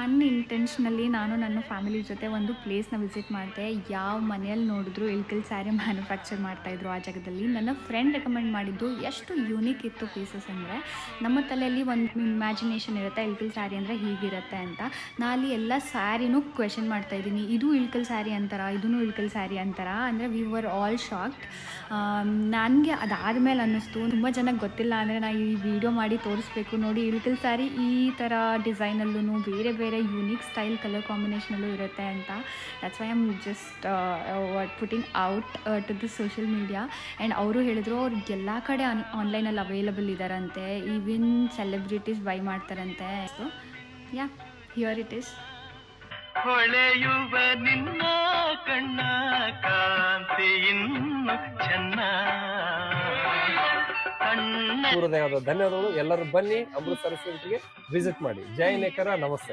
ಅನ್ಇಂಟೆನ್ಷನಲಿ ನಾನು ನನ್ನ ಫ್ಯಾಮಿಲಿ ಜೊತೆ ಒಂದು ಪ್ಲೇಸ್ನ ವಿಸಿಟ್ ಮಾಡಿದೆ. ಯಾವ ಮನೆಯಲ್ಲಿ ನೋಡಿದ್ರು ಇಳ್ಕಲ್ ಸ್ಯಾರಿ ಮ್ಯಾನುಫ್ಯಾಕ್ಚರ್ ಮಾಡ್ತಾಯಿದ್ರು ಆ ಜಾಗದಲ್ಲಿ. ನನ್ನ ಫ್ರೆಂಡ್ ರೆಕಮೆಂಡ್ ಮಾಡಿದ್ದು. ಎಷ್ಟು ಯೂನಿಕ್ ಇತ್ತು ಪೀಸಸ್ ಅಂದರೆ, ನಮ್ಮ ತಲೆಯಲ್ಲಿ ಒಂದು ಇಮ್ಯಾಜಿನೇಷನ್ ಇರುತ್ತೆ ಇಳ್ಕಲ್ ಸ್ಯಾರಿ ಅಂದರೆ ಹೀಗಿರುತ್ತೆ ಅಂತ. ನಾ ಅಲ್ಲಿ ಎಲ್ಲ ಸ್ಯಾರಿನೂ ಕ್ವೆಶನ್ ಮಾಡ್ತಾಯಿದ್ದೀನಿ, ಇದು ಇಳ್ಕಲ್ ಸ್ಯಾರಿ ಅಂತಾರ, ಇದೂ ಇಳ್ಕಲ್ ಸ್ಯಾರಿ ಅಂತಾರ ಅಂದರೆ ವಿ ವರ್ ಆಲ್ ಶಾಕ್ಡ್. ನನಗೆ ಅದಾದಮೇಲೆ ಅನ್ನಿಸ್ತು, ತುಂಬ ಜನಕ್ಕೆ ಗೊತ್ತಿಲ್ಲ ಅಂದರೆ ನಾನು ಈ ವಿಡಿಯೋ ಮಾಡಿ ತೋರಿಸ್ಬೇಕು ನೋಡಿ. ಇಳ್ಕಲ್ ಸ್ಯಾರಿ ಈ ಥರ ಡಿಸೈನಲ್ಲೂ ಬೇರೆ ಬೇರೆ ಯೂನಿಕ್ ಸ್ಟೈಲ್ ಕಲರ್ ಕಾಂಬಿನೇಷನಲ್ಲೂ ಇರುತ್ತೆ ಅಂತ. That's why I am just putting out to the social media. And ಅವರು ಹೇಳಿದ್ರು ಅವ್ರಿಗೆಲ್ಲ ಕಡೆ ಆನ್ಲೈನಲ್ಲಿ ಅವೈಲಬಲ್ ಇದ್ದಾರಂತೆ, ಈವನ್ ಸೆಲೆಬ್ರಿಟೀಸ್ ಬೈ ಮಾಡ್ತಾರಂತೆ. So yeah, here it is. ಹೊಳೆಯುವ ನಿನ್ನ ಕಣ್ಣ ಕಾಂತಿ ಇನ್ನು ಚೆನ್ನ. ಧನ್ಯವಾದಗಳು. ಎಲ್ಲರೂ ಬನ್ನಿ, ಅಮೃತಸರ ವಿಸಿಟ್ ಮಾಡಿ. ಜೈ ನೇಕಾರ, ನಮಸ್ತೆ.